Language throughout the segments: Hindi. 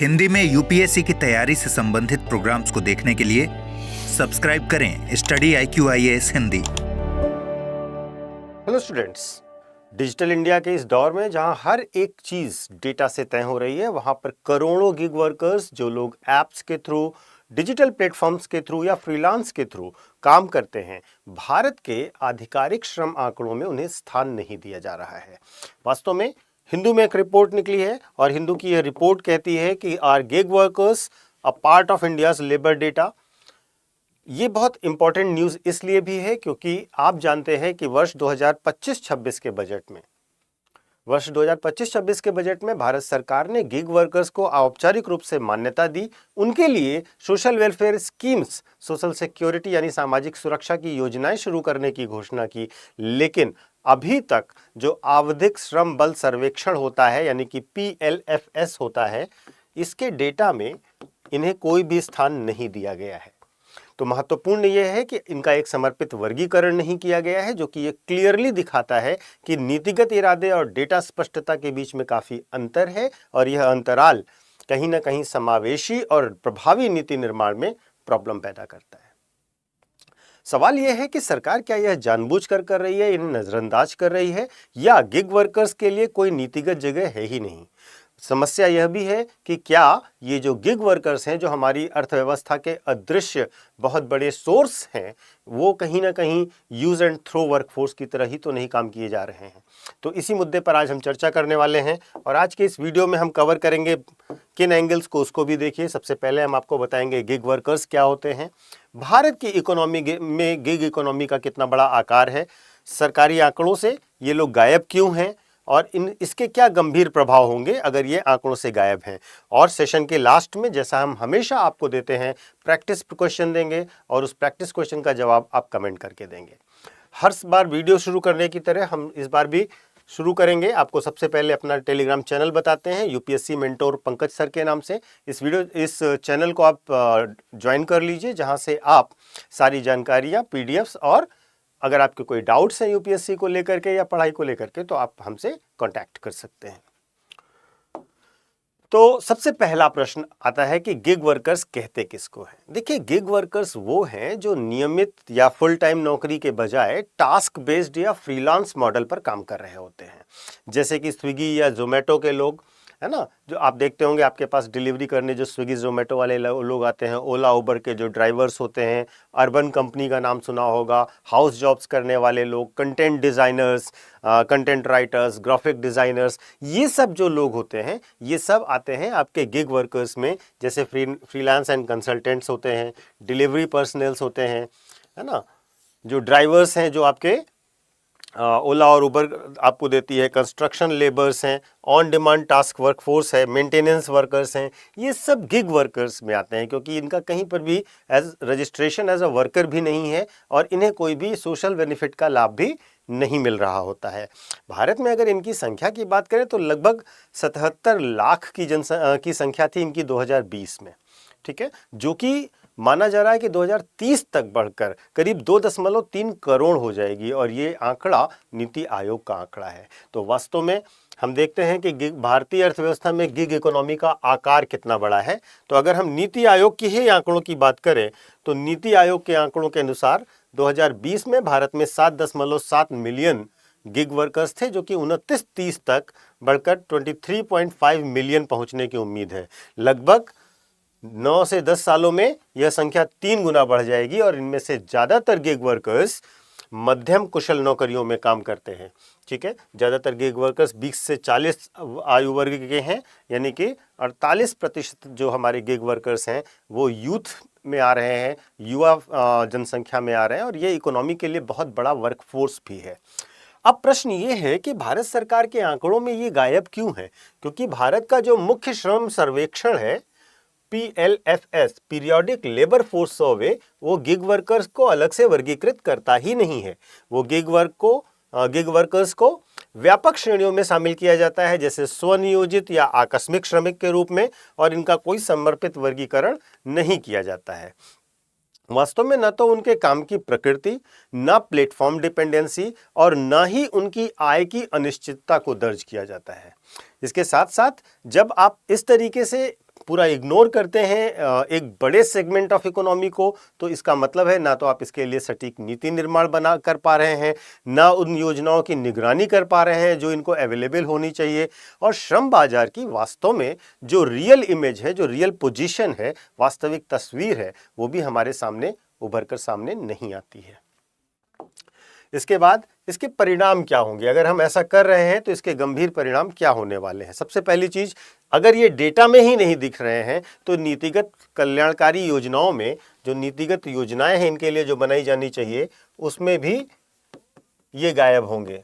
हिंदी में यूपीएससी की तैयारी से संबंधित प्रोग्राम्स को देखने के लिए सब्सक्राइब करें study IQ IAS Hindi. Hello students, digital India के इस दौर में जहां हर एक चीज डेटा से तय हो रही है, वहां पर करोड़ों गिग वर्कर्स जो लोग एप्स के थ्रू, डिजिटल प्लेटफॉर्म्स के थ्रू या फ्रीलांस के थ्रू काम करते हैं, भारत के आधिकारिक श्रम आंकड़ों में उन्हें स्थान नहीं दिया जा रहा है। वास्तव में हिंदू में एक रिपोर्ट निकली है और हिंदू की यह रिपोर्ट कहती है कि are gig workers a part of India's labour data. ये बहुत इंपॉर्टेंट न्यूज़ इसलिए भी है क्योंकि आप जानते हैं कि वर्ष 2025-26 के बजट में भारत सरकार ने गिग वर्कर्स को औपचारिक रूप से मान्यता दी। उनके लिए social welfare schemes, social security यानी सामाजिक सुरक्षा की योजनाएं शुरू करने की घोषणा की। लेकिन अभी तक जो आवधिक श्रम बल सर्वेक्षण होता है यानी कि PLFS होता है, इसके डेटा में इन्हें कोई भी स्थान नहीं दिया गया है। तो महत्वपूर्ण यह है कि इनका एक समर्पित वर्गीकरण नहीं किया गया है, जो कि ये क्लियरली दिखाता है कि नीतिगत इरादे और डेटा स्पष्टता के बीच में काफी अंतर है और यह अंतराल कहीं ना कहीं समावेशी और प्रभावी नीति निर्माण में प्रॉब्लम पैदा करता है। सवाल यह है कि सरकार क्या यह जानबूझकर कर रही है, इन्हें नजरअंदाज कर रही है, या गिग वर्कर्स के लिए कोई नीतिगत जगह है ही नहीं। समस्या यह भी है कि क्या ये जो गिग वर्कर्स हैं, जो हमारी अर्थव्यवस्था के अदृश्य बहुत बड़े सोर्स हैं, वो कहीं ना कहीं यूज एंड थ्रो वर्कफोर्स की तरह ही तो नहीं काम किए जा रहे हैं। तो इसी मुद्दे पर आज हम चर्चा करने वाले हैं और आज के इस वीडियो में हम कवर करेंगे किन एंगल्स को, उसको भी देखिए। सबसे पहले हम आपको बताएंगे गिग वर्कर्स क्या होते हैं, भारत की इकोनॉमी में गिग इकोनॉमी का कितना बड़ा आकार है, सरकारी आंकड़ों से ये लोग गायब क्यों हैं और इसके क्या गंभीर प्रभाव होंगे अगर ये आंकड़ों से गायब हैं। और सेशन के लास्ट में, जैसा हम हमेशा आपको देते हैं, प्रैक्टिस क्वेश्चन देंगे और उस प्रैक्टिस क्वेश्चन का जवाब आप कमेंट करके देंगे। हर बार वीडियो शुरू करने की तरह हम इस बार भी शुरू करेंगे। आपको सबसे पहले अपना टेलीग्राम चैनल बताते हैं, यूपीएससी मेंटोर पंकज सर के नाम से। इस चैनल को आप ज्वाइन कर लीजिए, जहां से आप सारी जानकारियां, PDFs और अगर आपके कोई डाउट्स हैं यूपीएससी को लेकर के या पढ़ाई को लेकर के, तो आप हमसे कांटेक्ट कर सकते हैं। तो सबसे पहला प्रश्न आता है कि गिग वर्कर्स कहते किसको हैं। देखिए, गिग वर्कर्स वो हैं जो नियमित या फुल टाइम नौकरी के बजाय टास्क बेस्ड या फ्रीलांस मॉडल पर काम कर रहे होते हैं, जैसे कि स्विगी या जोमेटो के लोग, है ना, जो आप देखते होंगे आपके पास डिलीवरी करने जो स्विगी जोमेटो वाले लोग आते हैं, ओला उबर के जो ड्राइवर्स होते हैं, अर्बन कंपनी का नाम सुना होगा, हाउस जॉब्स करने वाले लोग, content designers, content writers, graphic designers, ये सब जो लोग होते हैं, ये सब आते हैं आपके गिग वर्कर्स में। जैसे फ्रीलांस एंड कंसल्टेंट्स होते हैं, डिलीवरी पर्सनल्स होते हैं, है ना, जो ड्राइवर्स हैं जो आपके ओला और उबर आपको देती है, कंस्ट्रक्शन लेबर्स हैं, ऑन डिमांड टास्क वर्कफोर्स है, मेंटेनेंस वर्कर्स हैं, ये सब गिग वर्कर्स में आते हैं क्योंकि इनका कहीं पर भी रजिस्ट्रेशन एज अ वर्कर भी नहीं है और इन्हें कोई भी सोशल बेनिफिट का लाभ भी नहीं मिल रहा होता है। भारत में अगर इनकी संख्या की बात करें तो लगभग 77 लाख की संख्या थी इनकी 2020 में, ठीक है, जो कि माना जा रहा है कि 2030 तक बढ़कर करीब 2.3 करोड़ हो जाएगी और ये आंकड़ा नीति आयोग का आंकड़ा है। तो वास्तव में हम देखते हैं कि भारतीय अर्थव्यवस्था में गिग इकोनॉमी का आकार कितना बड़ा है। तो अगर हम नीति आयोग की ही आंकड़ों की बात करें तो नीति आयोग के आंकड़ों के अनुसार 2020 में भारत में 7.7 मिलियन गिग वर्कर्स थे, जो कि 29-30 तक बढ़कर 23.5 मिलियन पहुंचने की उम्मीद है। लगभग 9 से 10 सालों में यह संख्या 3 गुना बढ़ जाएगी और इनमें से ज्यादातर गिग वर्कर्स मध्यम कुशल नौकरियों में काम करते हैं, ठीक है। ज्यादातर गिग वर्कर्स 20 से 40 आयु वर्ग के हैं, यानी कि 48% जो हमारे गिग वर्कर्स हैं वो यूथ में आ रहे हैं, युवा जनसंख्या में आ रहे हैं और ये इकोनॉमी के लिए बहुत बड़ा वर्कफोर्स भी है। अब प्रश्न ये है कि भारत सरकार के आंकड़ों में ये गायब क्यों है, क्योंकि भारत का जो मुख्य श्रम सर्वेक्षण है PLFS, periodic labour force survey, वो गिग वर्कर्स को अलग से वर्गीकृत करता ही नहीं है। वो गिग वर्कर्स को व्यापक श्रेणियों में शामिल किया जाता है, जैसे स्वनियोजित या आकस्मिक श्रमिक के रूप में, और इनका कोई समर्पित वर्गीकरण नहीं किया जाता है। वास्तव में न तो उनके काम की प्रकृति, न प्लेटफॉर्म डिपेंडेंसी और न ही उनकी आय की अनिश्चितता को दर्ज किया जाता है। इसके साथ साथ जब आप इस तरीके से पूरा इग्नोर करते हैं एक बड़े सेगमेंट ऑफ इकोनॉमी को, तो इसका मतलब है ना तो आप इसके लिए सटीक नीति निर्माण बना कर पा रहे हैं, ना उन योजनाओं की निगरानी कर पा रहे हैं जो इनको अवेलेबल होनी चाहिए, और श्रम बाजार की वास्तव में जो रियल इमेज है, जो रियल पोजीशन है, वास्तविक तस्वीर है, वो भी हमारे सामने उभर कर सामने नहीं आती है। इसके बाद इसके परिणाम क्या होंगे? अगर हम ऐसा कर रहे हैं तो इसके गंभीर परिणाम क्या होने वाले हैं? सबसे पहली चीज, अगर ये डेटा में ही नहीं दिख रहे हैं तो नीतिगत कल्याणकारी योजनाओं में, जो नीतिगत योजनाएं हैं इनके लिए जो बनाई जानी चाहिए, उसमें भी ये गायब होंगे।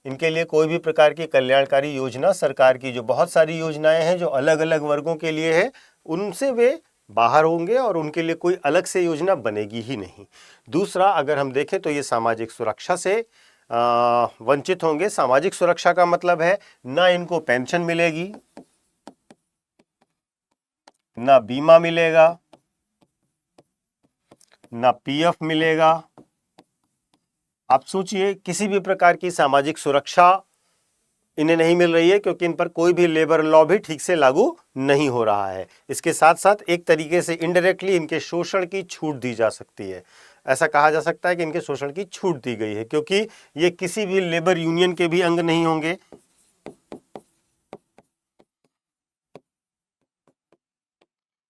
इनके लिए कोई भी प्रकार की कल्याणकारी योजना, सरकार की जो बहुत सारी योजनाएं हैं जो अलग अलग वर्गों के लिए है, उनसे वे बाहर होंगे और उनके लिए कोई अलग से योजना बनेगी ही नहीं। दूसरा, अगर हम देखें तो ये सामाजिक सुरक्षा से वंचित होंगे। सामाजिक सुरक्षा का मतलब है ना इनको पेंशन मिलेगी, ना बीमा मिलेगा, ना पीएफ मिलेगा। आप सोचिए, किसी भी प्रकार की सामाजिक सुरक्षा इन्हें नहीं मिल रही है क्योंकि इन पर कोई भी लेबर लॉ भी ठीक से लागू नहीं हो रहा है। इसके साथ साथ एक तरीके से इनडायरेक्टली इनके शोषण की छूट दी जा सकती है। ऐसा कहा जा सकता है कि इनके शोषण की छूट दी गई है क्योंकि ये किसी भी लेबर यूनियन के भी अंग नहीं होंगे।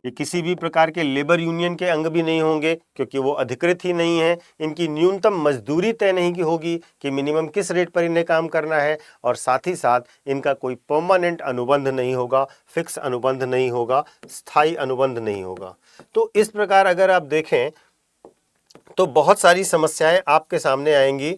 ये किसी भी प्रकार के लेबर यूनियन के अंग भी नहीं होंगे क्योंकि वो अधिकृत ही नहीं है। इनकी न्यूनतम मजदूरी तय नहीं की होगी कि मिनिमम किस रेट पर इन्हें काम करना है, और साथ ही साथ इनका कोई परमानेंट अनुबंध नहीं होगा, फिक्स अनुबंध नहीं होगा, स्थायी अनुबंध नहीं होगा। तो इस प्रकार अगर आप देखें तो बहुत सारी समस्याएं आपके सामने आएंगी।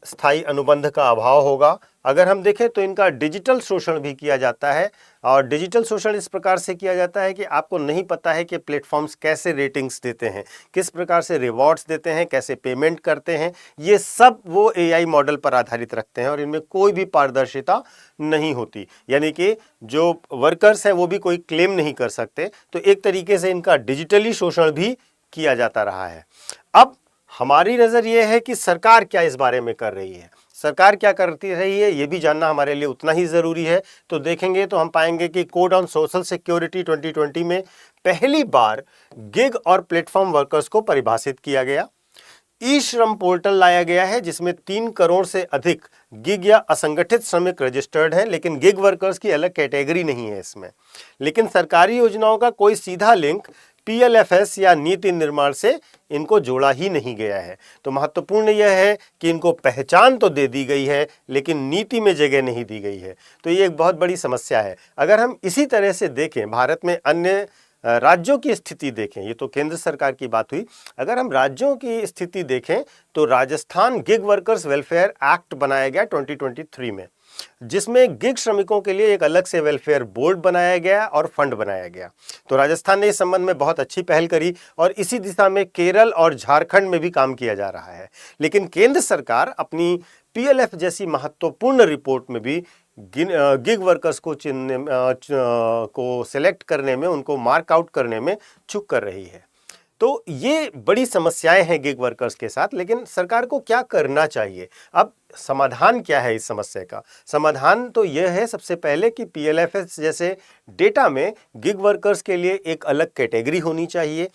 स्थायी अनुबंध का अभाव होगा। अगर हम देखें तो इनका डिजिटल शोषण भी किया जाता है, और डिजिटल शोषण इस प्रकार से किया जाता है कि आपको नहीं पता है कि प्लेटफॉर्म्स कैसे रेटिंग्स देते हैं, किस प्रकार से रिवॉर्ड्स देते हैं, कैसे पेमेंट करते हैं। ये सब वो एआई मॉडल पर आधारित रखते हैं और इनमें कोई भी पारदर्शिता नहीं होती, यानी कि जो वर्कर्स हैं वो भी कोई क्लेम नहीं कर सकते। तो एक तरीके से इनका डिजिटली शोषण भी किया जाता रहा है। अब हमारी नज़र ये है कि सरकार क्या इस बारे में कर रही है, सरकार क्या करती रही है, ये भी जानना हमारे लिए उतना ही ज़रूरी है। तो देखेंगे तो हम पाएंगे कि कोड ऑन सोशल सिक्योरिटी 2020 में पहली बार गिग और प्लेटफॉर्म वर्कर्स को परिभाषित किया गया। ई श्रम पोर्टल लाया गया है जिसमें 3 करोड़ से अधिक गिग या असंगठित श्रमिक रजिस्टर्ड हैं, लेकिन गिग वर्कर्स की अलग कैटेगरी नहीं है इसमें। लेकिन सरकारी योजनाओं का कोई सीधा लिंक पीएलएफएस या नीति निर्माण से इनको जोड़ा ही नहीं गया है। तो महत्वपूर्ण यह है कि इनको पहचान तो दे दी गई है लेकिन नीति में जगह नहीं दी गई है। तो ये एक बहुत बड़ी समस्या है। अगर हम इसी तरह से देखें, भारत में अन्य राज्यों की स्थिति देखें, ये तो केंद्र सरकार की बात हुई, अगर हम राज्यों की स्थिति देखें तो Rajasthan gig workers welfare act बनाया गया 2023 में, जिसमें गिग श्रमिकों के लिए एक अलग से वेलफेयर बोर्ड बनाया गया और फंड बनाया गया। तो राजस्थान ने इस संबंध में बहुत अच्छी पहल करी और इसी दिशा में केरल और झारखंड में भी काम किया जा रहा है। लेकिन केंद्र सरकार अपनी पीएलएफ जैसी महत्वपूर्ण रिपोर्ट में भी गिग वर्कर्स को को सिलेक्ट करने में, उनको मार्क आउट करने में चूक कर रही है। तो ये बड़ी समस्याएं हैं गिग वर्कर्स के साथ। लेकिन सरकार को क्या करना चाहिए? अब समाधान क्या है इस समस्या का? समाधान तो यह है सबसे पहले कि पीएलएफएस जैसे डेटा में गिग वर्कर्स के लिए एक अलग कैटेगरी होनी चाहिए।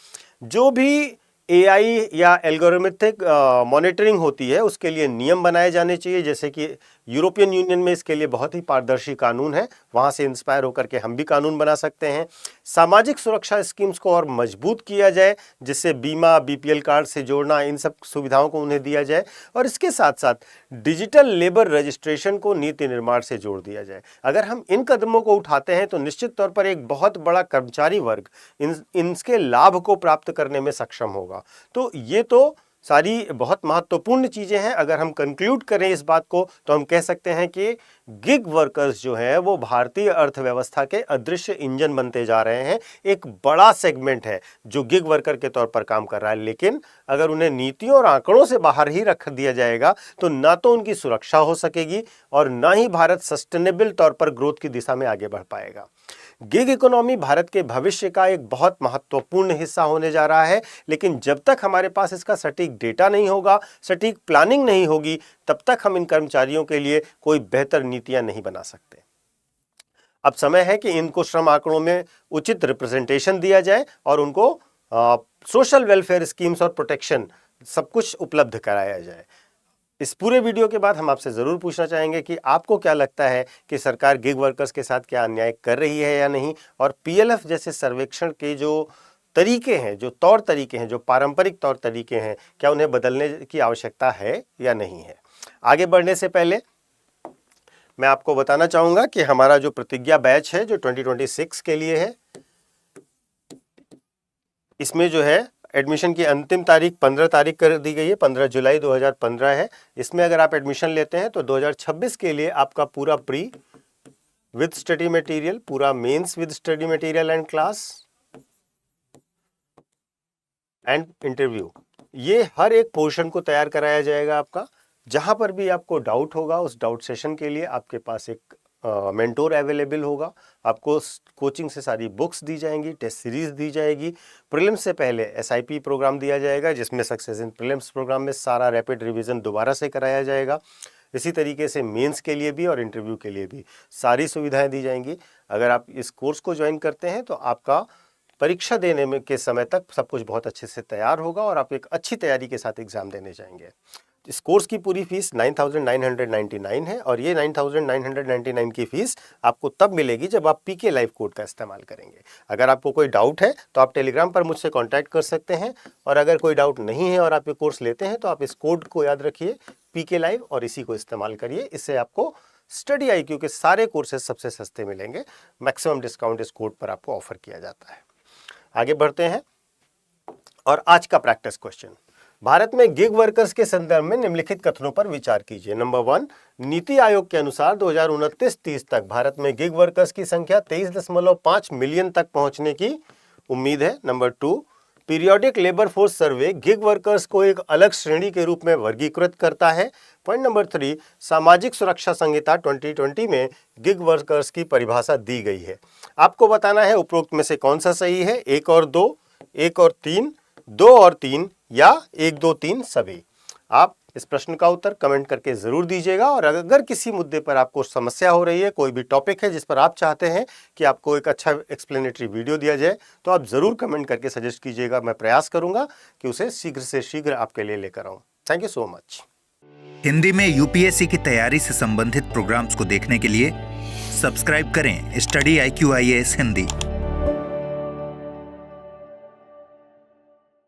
जो भी एआई या एल्गोरिथमिक मॉनिटरिंग होती है उसके लिए नियम बनाए जाने चाहिए, जैसे कि यूरोपियन यूनियन में इसके लिए बहुत ही पारदर्शी कानून है, वहाँ से इंस्पायर होकर के हम भी कानून बना सकते हैं। सामाजिक सुरक्षा स्कीम्स को और मजबूत किया जाए, जिससे बीमा, बीपीएल कार्ड से जोड़ना, इन सब सुविधाओं को उन्हें दिया जाए। और इसके साथ साथ डिजिटल लेबर रजिस्ट्रेशन को नीति निर्माण से जोड़ दिया जाए। अगर हम इन कदमों को उठाते हैं तो निश्चित तौर पर एक बहुत बड़ा कर्मचारी वर्ग इनके लाभ को प्राप्त करने में सक्षम होगा। तो ये तो सारी बहुत महत्वपूर्ण चीजें हैं। अगर हम कंक्लूड करें इस बात को तो हम कह सकते हैं कि गिग वर्कर्स जो हैं वो भारतीय अर्थव्यवस्था के अदृश्य इंजन बनते जा रहे हैं। एक बड़ा सेगमेंट है जो गिग वर्कर के तौर पर काम कर रहा है, लेकिन अगर उन्हें नीतियों और आंकड़ों से बाहर ही रख दिया जाएगा तो ना तो उनकी सुरक्षा हो सकेगी और ना ही भारत सस्टेनेबल तौर पर ग्रोथ की दिशा में आगे बढ़ पाएगा। गिग इकोनॉमी भारत के भविष्य का एक बहुत महत्वपूर्ण हिस्सा होने जा रहा है, लेकिन जब तक हमारे पास इसका सटीक डेटा नहीं होगा, सटीक प्लानिंग नहीं होगी, तब तक हम इन कर्मचारियों के लिए कोई बेहतर नीतियां नहीं बना सकते। अब समय है कि इनको श्रम आंकड़ों में उचित रिप्रेजेंटेशन दिया जाए और उनको सोशल वेलफेयर स्कीम्स और प्रोटेक्शन सब कुछ उपलब्ध कराया जाए। इस पूरे वीडियो के बाद हम आपसे ज़रूर पूछना चाहेंगे कि आपको क्या लगता है कि सरकार गिग वर्कर्स के साथ क्या अन्याय कर रही है या नहीं, और पीएलएफ जैसे सर्वेक्षण के जो तरीके हैं, जो तौर तरीके हैं, जो पारंपरिक तौर तरीके हैं, क्या उन्हें बदलने की आवश्यकता है या नहीं है। आगे बढ़ने से पहले मैं आपको बताना चाहूँगा कि हमारा जो प्रतिज्ञा बैच है जो 2026 के लिए है, इसमें जो है एडमिशन की अंतिम तारीख 15 तारीख कर दी गई है, 15 जुलाई 2015 है। इसमें अगर आप एडमिशन लेते हैं तो 2026 के लिए आपका पूरा प्री विद स्टडी मटेरियल, पूरा mains with study material and class and interview, ये हर एक पोर्शन को तैयार कराया जाएगा आपका। जहां पर भी आपको डाउट होगा उस डाउट सेशन के लिए आपके पास एक मेंटोर अवेलेबल होगा। आपको कोचिंग से सारी बुक्स दी जाएंगी, टेस्ट सीरीज दी जाएगी। प्रीलिम्स से पहले एसआईपी प्रोग्राम दिया जाएगा जिसमें सक्सेस इन प्रीलिम्स प्रोग्राम में सारा रैपिड रिवीजन दोबारा से कराया जाएगा। इसी तरीके से मेंस के लिए भी और इंटरव्यू के लिए भी सारी सुविधाएं दी जाएंगी। अगर आप इस कोर्स को ज्वाइन करते हैं तो आपका परीक्षा देने में के समय तक सब कुछ बहुत अच्छे से तैयार होगा और आप एक अच्छी तैयारी के साथ एग्जाम देने जाएंगे। इस कोर्स की पूरी फीस 9,999 है और ये 9,999 की फीस आपको तब मिलेगी जब आप पीके लाइव कोड का इस्तेमाल करेंगे। अगर आपको कोई डाउट है तो आप टेलीग्राम पर मुझसे कांटेक्ट कर सकते हैं, और अगर कोई डाउट नहीं है और आप ये कोर्स लेते हैं तो आप इस कोड को याद रखिए, पीके लाइव, और इसी को इस्तेमाल करिए। इससे आपको स्टडी IQ के सारे कोर्सेज सबसे सस्ते मिलेंगे। मैक्सिमम डिस्काउंट इस कोड पर आपको ऑफर किया जाता है। आगे बढ़ते हैं और आज का प्रैक्टिस क्वेश्चन, भारत में गिग वर्कर्स के संदर्भ में निम्नलिखित कथनों पर विचार कीजिए। नंबर 1, नीति आयोग के अनुसार 2029-30 तक भारत में गिग वर्कर्स की संख्या 23.5 मिलियन तक पहुंचने की उम्मीद है। Number 2, periodic labour force survey gig workers को एक अलग श्रेणी के रूप में वर्गीकृत करता है। पॉइंट नंबर 3, सामाजिक सुरक्षा संहिता 2020 में गिग वर्कर्स की परिभाषा दी गई है। आपको बताना है उपरोक्त में से कौन सा सही है, 1 और 2, 1 और 3, 2 और 3 या 1, 2, 3 सभी। आप इस प्रश्न का उत्तर कमेंट करके जरूर दीजिएगा, और अगर किसी मुद्दे पर आपको समस्या हो रही है, कोई भी टॉपिक है जिस पर आप चाहते हैं कि आपको एक अच्छा एक्सप्लेनेटरी वीडियो दिया जाए, तो आप जरूर कमेंट करके सजेस्ट कीजिएगा। मैं प्रयास करूंगा कि उसे शीघ्र से शीघ्र आपके लिए लेकर आऊं। Thank you so much. Hindi में यूपीएससी की तैयारी से संबंधित प्रोग्राम्स को देखने के लिए सब्सक्राइब करें स्टडी IQ IAS हिंदी।